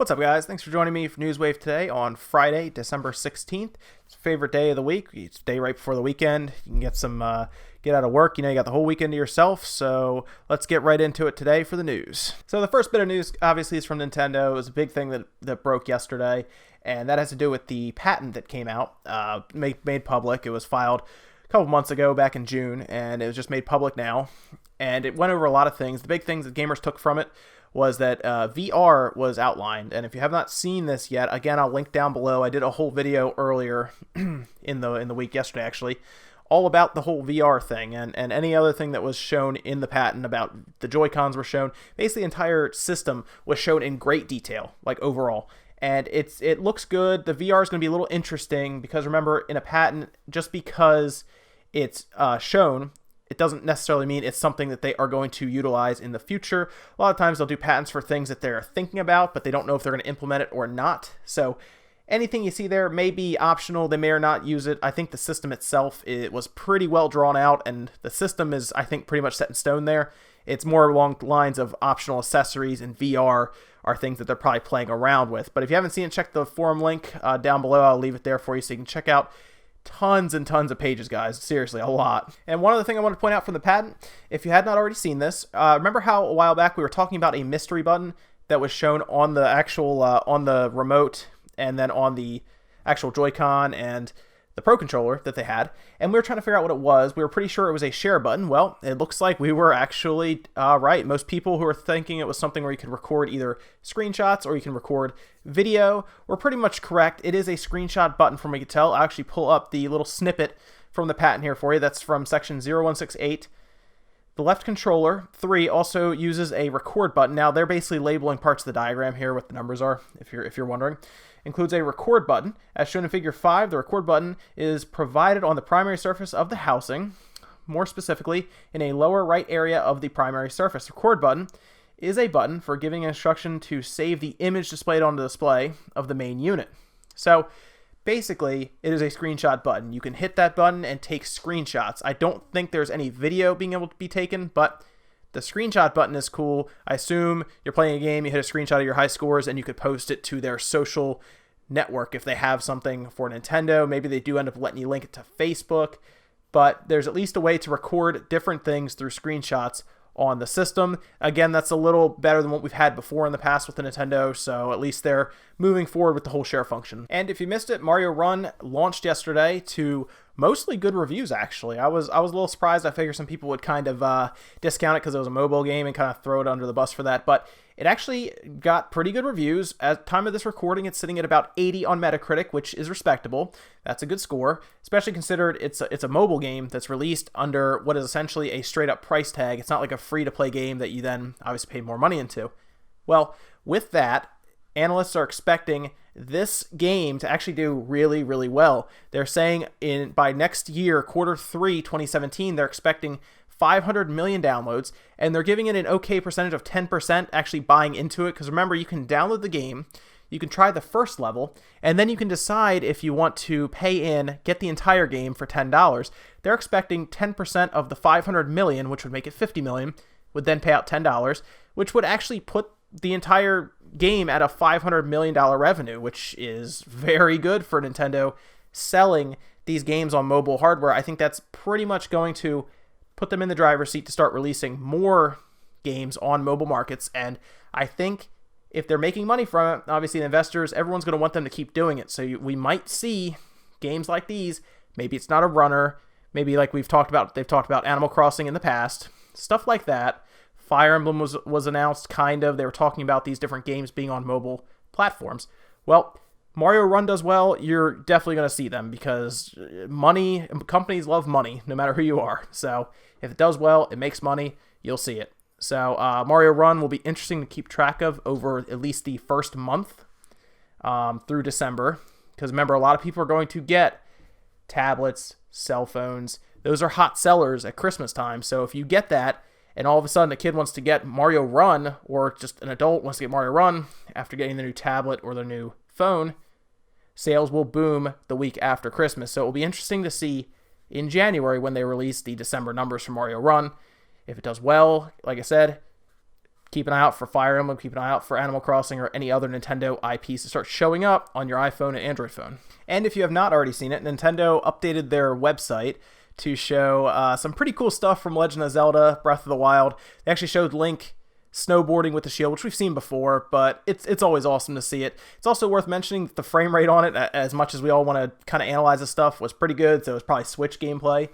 What's up, guys? Thanks for joining me for Newswave today on Friday, December 16th. It's your favorite day of the week. It's the day right before the weekend. You can get get out of work. You got the whole weekend to yourself, so let's get right into it today for the news. So the first bit of news, obviously, is from Nintendo. It was a big thing that broke yesterday, and that has to do with the patent that came out, made public. It was filed a couple months ago, back in June, and it was just made public now. And it went over a lot of things. The big things that gamers took from it was that VR was outlined. And if you have not seen this yet, again, I'll link down below. I did a whole video earlier in the week, yesterday actually, all about the whole VR thing and any other thing that was shown in the patent about the Joy-Cons were shown. Basically, the entire system was shown in great detail, like overall. And it looks good. The VR is going to be a little interesting because remember, in a patent, just because it's shown, it doesn't necessarily mean it's something that they are going to utilize in the future. A lot of times they'll do patents for things that they're thinking about, but they don't know if they're going to implement it or not. So anything you see there may be optional. They may or not use it. I think the system itself, it was pretty well drawn out, and the system is, I think, pretty much set in stone there. It's more along the lines of optional accessories, and VR are things that they're probably playing around with. But if you haven't seen it, check the forum link down below. I'll leave it there for you so you can check out tons and tons of pages, guys. Seriously, a lot. And one other thing I want to point out from the patent, if you had not already seen this, remember how a while back we were talking about a mystery button that was shown on the actual on the remote and then on the actual Joy-Con and the Pro Controller that they had, and we were trying to figure out what it was. We were pretty sure it was a share button. Well, it looks like we were actually right. Most people who were thinking it was something where you could record either screenshots or you can record video were pretty much correct. It is a screenshot button from what you can tell. I'll actually pull up the little snippet from the patent here for you. That's from section 0168. The left controller 3 also uses a record button. Now they're basically labeling parts of the diagram here, what the numbers are, if you're wondering. Includes a record button. As shown in figure 5, the record button is provided on the primary surface of the housing, more specifically in a lower right area of the primary surface. The record button is a button for giving instruction to save the image displayed on the display of the main unit. So basically, it is a screenshot button. You can hit that button and take screenshots. I don't think there's any video being able to be taken, but the screenshot button is cool. I assume you're playing a game, you hit a screenshot of your high scores, and you could post it to their social network if they have something for Nintendo. Maybe they do end up letting you link it to Facebook, but there's at least a way to record different things through screenshots on the system. Again, that's a little better than what we've had before in the past with the Nintendo, so at least they're moving forward with the whole share function. And if you missed it, Mario Run launched yesterday to mostly good reviews, actually. I was a little surprised. I figured some people would kind of discount it because it was a mobile game and kind of throw it under the bus for that, but it actually got pretty good reviews. At the time of this recording, it's sitting at about 80 on Metacritic, which is respectable. That's a good score, especially considered it's a mobile game that's released under what is essentially a straight-up price tag. It's not like a free-to-play game that you then obviously pay more money into. Well, with that, analysts are expecting this game to actually do really, really well. They're saying by next year, Q3 2017, they're expecting 500 million downloads, and they're giving it an okay percentage of 10% actually buying into it, because remember, you can download the game, you can try the first level, and then you can decide if you want to pay in, get the entire game for $10. They're expecting 10% of the 500 million, which would make it 50 million, would then pay out $10, which would actually put the entire game at a $500 million revenue, which is very good for Nintendo selling these games on mobile hardware. I think that's pretty much going to put them in the driver's seat to start releasing more games on mobile markets. And I think if they're making money from it, obviously the investors, everyone's going to want them to keep doing it. So we might see games like these. Maybe it's not a runner. Maybe like they've talked about Animal Crossing in the past. Stuff like that. Fire Emblem was announced, kind of. They were talking about these different games being on mobile platforms. Well, Mario Run does well, you're definitely going to see them because companies love money, no matter who you are. So if it does well, it makes money, you'll see it. So Mario Run will be interesting to keep track of over at least the first month through December. Because remember, a lot of people are going to get tablets, cell phones. Those are hot sellers at Christmas time. So if you get that, and all of a sudden a kid wants to get Mario Run, or just an adult wants to get Mario Run after getting the new tablet or the new phone, sales will boom the week after Christmas. So it will be interesting to see in January when they release the December numbers for Mario Run. If it does well, like I said, keep an eye out for Fire Emblem, keep an eye out for Animal Crossing or any other Nintendo IPs to start showing up on your iPhone and Android phone. And if you have not already seen it, Nintendo updated their website to show some pretty cool stuff from Legend of Zelda Breath of the Wild. They actually showed Link snowboarding with the shield, which we've seen before, but it's always awesome to see it. It's also worth mentioning that the frame rate on it, as much as we all want to kind of analyze this stuff, was pretty good, so it was probably Switch gameplay.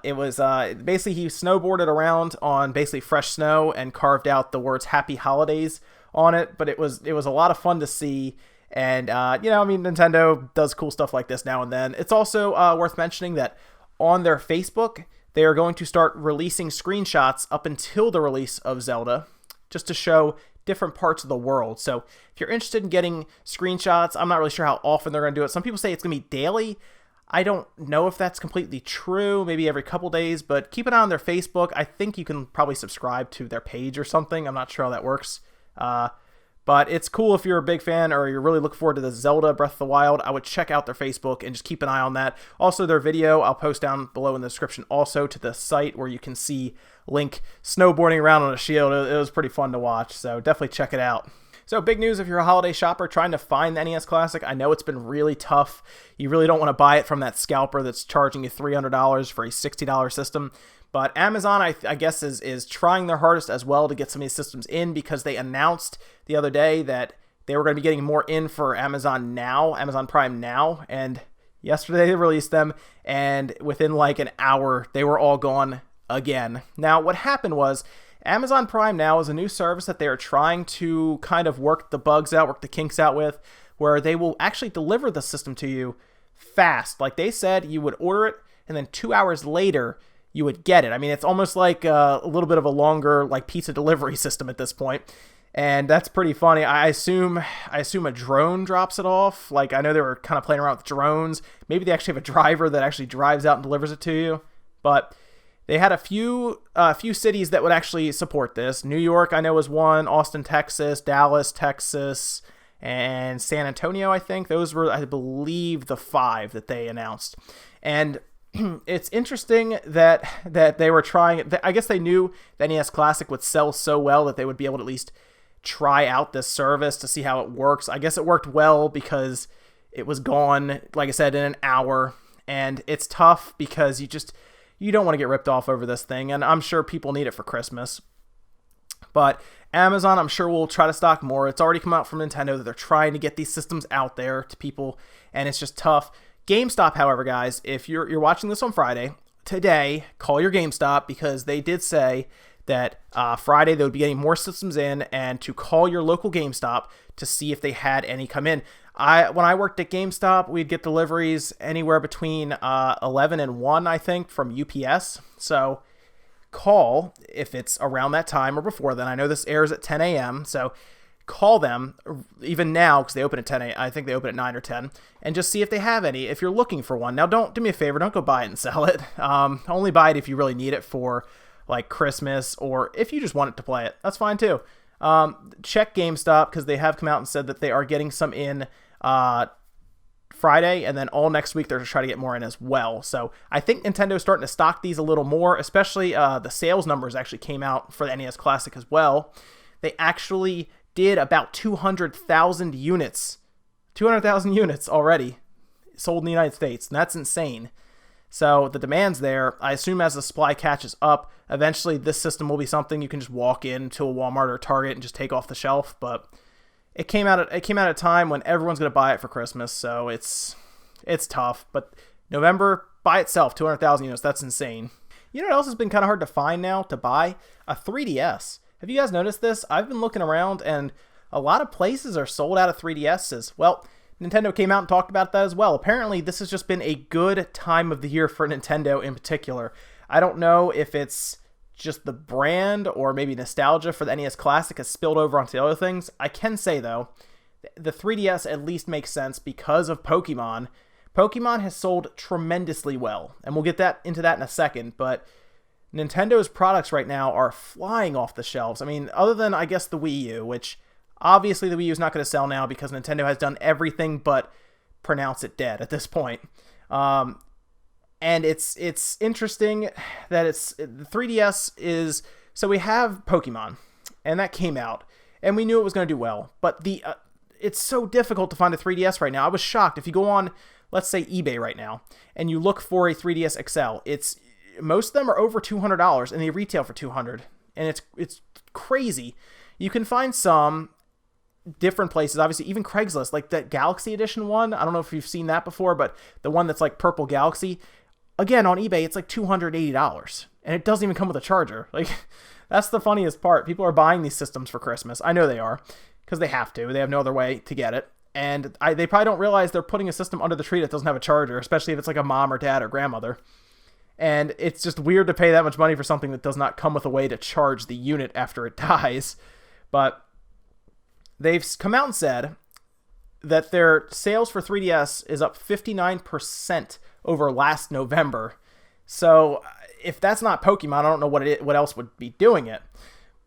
It was basically he snowboarded around on basically fresh snow and carved out the words Happy Holidays on it, but it was a lot of fun to see. And Nintendo does cool stuff like this now and then. It's also worth mentioning that on their Facebook, they are going to start releasing screenshots up until the release of Zelda, just to show different parts of the world. So if you're interested in getting screenshots, I'm not really sure how often they're going to do it. Some people say it's going to be daily. I don't know if that's completely true, maybe every couple days, but keep an eye on their Facebook. I think you can probably subscribe to their page or something. I'm not sure how that works. But it's cool if you're a big fan or you're really looking forward to the Zelda Breath of the Wild. I would check out their Facebook and just keep an eye on that. Also, their video, I'll post down below in the description also to the site where you can see Link snowboarding around on a shield. It was pretty fun to watch, so definitely check it out. So big news if you're a holiday shopper trying to find the NES Classic. I know it's been really tough. You really don't want to buy it from that scalper that's charging you $300 for a $60 system. But Amazon, I guess, is trying their hardest as well to get some of these systems in, because they announced the other day that they were going to be getting more in for Amazon Prime Now. And yesterday they released them, and within like an hour, they were all gone again. Now, what happened was Amazon Prime Now is a new service that they are trying to kind of work the bugs out, work the kinks out with, where they will actually deliver the system to you fast. Like they said, you would order it, and then 2 hours later, you would get it. I mean, it's almost like a little bit of a longer like pizza delivery system at this point. And that's pretty funny. I assume a drone drops it off. Like, I know they were kind of playing around with drones. Maybe they actually have a driver that actually drives out and delivers it to you. But they had a few cities that would actually support this. New York, I know, was one. Austin, Texas. Dallas, Texas. And San Antonio, I think. Those were, I believe, the 5 that they announced. And it's interesting that they were trying. I guess they knew the NES Classic would sell so well that they would be able to at least try out this service to see how it works. I guess it worked well because it was gone, like I said, in an hour. And it's tough because you don't want to get ripped off over this thing. And I'm sure people need it for Christmas. But Amazon, I'm sure, will try to stock more. It's already come out from Nintendo that they're trying to get these systems out there to people, and it's just tough. GameStop, however, guys, if you're watching this on Friday, today, call your GameStop, because they did say that Friday they would be getting more systems in, and to call your local GameStop to see if they had any come in. When I worked at GameStop, we'd get deliveries anywhere between 11 and 1, I think, from UPS. So call if it's around that time or before then. I know this airs at 10 a.m., so call them even now, because they open at 10 a.m. I think they open at 9 or 10, and just see if they have any if you're looking for one. Now, don't do me a favor, don't go buy it and sell it. Only buy it if you really need it for like Christmas, or if you just want it to play it. That's fine too. Check GameStop, because they have come out and said that they are getting some in Friday, and then all next week they're trying to get more in as well. So I think Nintendo's starting to stock these a little more, especially the sales numbers actually came out for the NES Classic as well. They actually did about 200,000 units. 200,000 units already sold in the United States, and that's insane. So the demand's there. I assume as the supply catches up, eventually this system will be something you can just walk into a Walmart or Target and just take off the shelf. But it came out at a time when everyone's going to buy it for Christmas, so it's tough. But November by itself, 200,000 units, that's insane. You know what else has been kind of hard to find now to buy? A 3DS. Have you guys noticed this? I've been looking around, and a lot of places are sold out of 3DSs. Well, Nintendo came out and talked about that as well. Apparently, this has just been a good time of the year for Nintendo in particular. I don't know if it's just the brand or maybe nostalgia for the NES Classic has spilled over onto the other things. I can say, though, the 3DS at least makes sense because of Pokemon. Pokemon has sold tremendously well, and we'll get into that in a second, but Nintendo's products right now are flying off the shelves. I mean, other than, I guess, the Wii U, which obviously the Wii U is not going to sell now because Nintendo has done everything but pronounce it dead at this point. And it's interesting that the 3DS is... So we have Pokemon, and that came out, and we knew it was going to do well. But it's so difficult to find a 3DS right now. I was shocked. If you go on, let's say, eBay right now, and you look for a 3DS XL, most of them are over $200, and they retail for $200, and it's crazy. You can find some different places, obviously, even Craigslist, like that Galaxy Edition one. I don't know if you've seen that before, but the one that's like Purple Galaxy, again, on eBay, it's like $280, and it doesn't even come with a charger. Like, that's the funniest part. People are buying these systems for Christmas. I know they are, because they have to. They have no other way to get it. And they probably don't realize they're putting a system under the tree that doesn't have a charger, especially if it's like a mom or dad or grandmother. And it's just weird to pay that much money for something that does not come with a way to charge the unit after it dies. But they've come out and said that their sales for 3DS is up 59% over last November. So if that's not Pokemon, I don't know what else would be doing it.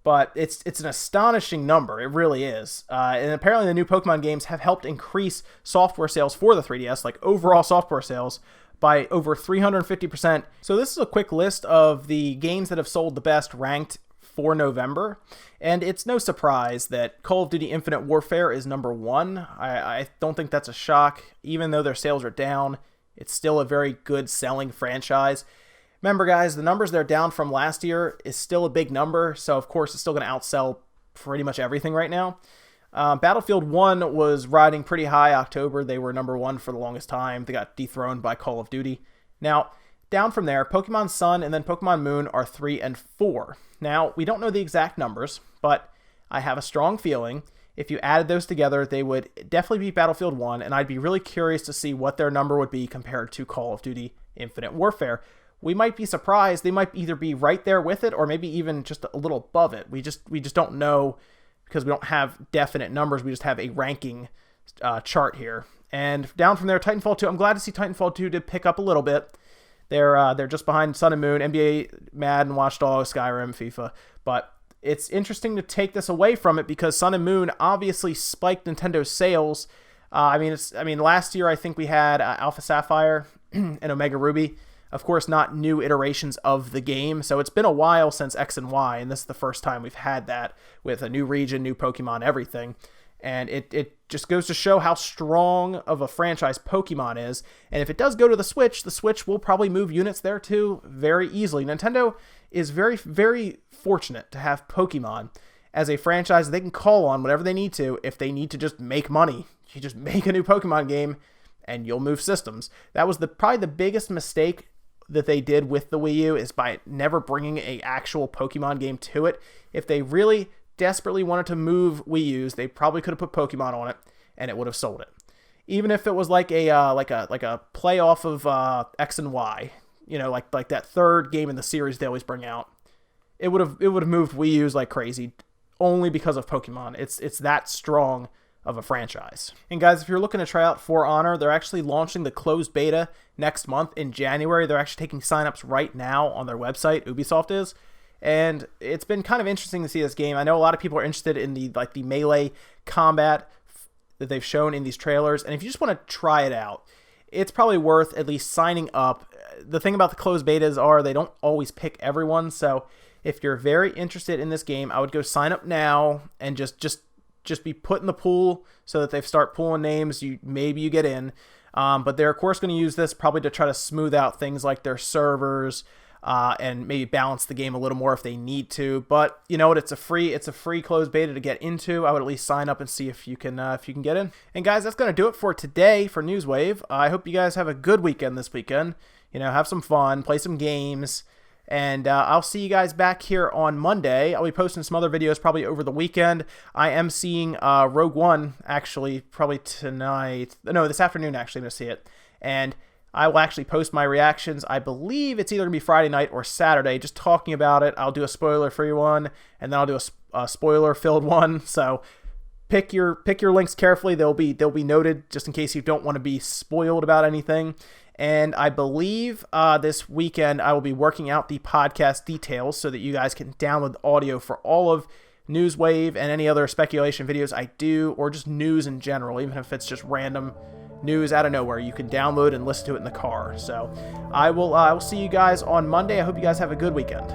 But it's an astonishing number. It really is. And apparently the new Pokemon games have helped increase software sales for the 3DS, like overall software sales, by over 350%. So this is a quick list of the games that have sold the best ranked for November. And it's no surprise that Call of Duty Infinite Warfare is number 1. I don't think that's a shock. Even though their sales are down, it's still a very good selling franchise. Remember, guys, the numbers they're down from last year is still a big number, so of course it's still going to outsell pretty much everything right now. Battlefield 1 was riding pretty high October. They were number 1 for the longest time. They got dethroned by Call of Duty. Now, down from there, Pokemon Sun and then Pokemon Moon are 3 and 4. Now, we don't know the exact numbers, but I have a strong feeling if you added those together, they would definitely beat Battlefield 1, and I'd be really curious to see what their number would be compared to Call of Duty Infinite Warfare. We might be surprised. They might either be right there with it or maybe even just a little above it. We just don't know because we don't have definite numbers. We just have a ranking chart here. And down from there, Titanfall 2. I'm glad to see Titanfall 2 did pick up a little bit. They're just behind Sun and Moon, NBA, Madden, Watch Dogs, Skyrim, FIFA. But it's interesting to take this away from it because Sun and Moon obviously spiked Nintendo's sales. Last year I think we had Alpha Sapphire and Omega Ruby. Of course, not new iterations of the game, so it's been a while since X and Y, and this is the first time we've had that with a new region, new Pokemon, everything. And it just goes to show how strong of a franchise Pokemon is. And if it does go to the Switch will probably move units there too very easily. Nintendo is very, very fortunate to have Pokemon as a franchise they can call on whenever they need to. If they need to just make money, you just make a new Pokemon game and you'll move systems. That was probably the biggest mistake that they did with the Wii U is by never bringing an actual Pokemon game to it. If they really desperately wanted to move Wii U's, they probably could have put Pokemon on it and it would have sold it. Even if it was like a playoff of X and Y, like that third game in the series they always bring out, it would have moved Wii U's like crazy only because of Pokemon. It's that strong of a franchise. And guys, if you're looking to try out For Honor, they're actually launching the closed beta next month in January. They're actually taking signups right now on their website, Ubisoft is. And it's been kind of interesting to see this game. I know a lot of people are interested in the melee combat that they've shown in these trailers. And if you just want to try it out, it's probably worth at least signing up. The thing about the closed betas are they don't always pick everyone. So if you're very interested in this game, I would go sign up now and just be put in the pool so that they start pulling names. Maybe you get in. But they're, of course, going to use this probably to try to smooth out things like their servers and maybe balance the game a little more if they need to. But you know what? It's a free closed beta to get into. I would at least sign up and see if you can get in. And guys, that's going to do it for today for Newswave. I hope you guys have a good weekend this weekend. Have some fun, play some games. And I'll see you guys back here on Monday. I'll be posting some other videos probably over the weekend. I am seeing Rogue One, actually, probably tonight. No, this afternoon, actually, I'm going to see it. And I will actually post my reactions. I believe it's either going to be Friday night or Saturday, just talking about it. I'll do a spoiler-free one, and then I'll do a spoiler-filled one. So pick your links carefully. They'll be noted just in case you don't want to be spoiled about anything. And I believe this weekend I will be working out the podcast details so that you guys can download the audio for all of Newswave and any other speculation videos I do, or just news in general, even if it's just random news out of nowhere. You can download and listen to it in the car. So I will see you guys on Monday. I hope you guys have a good weekend.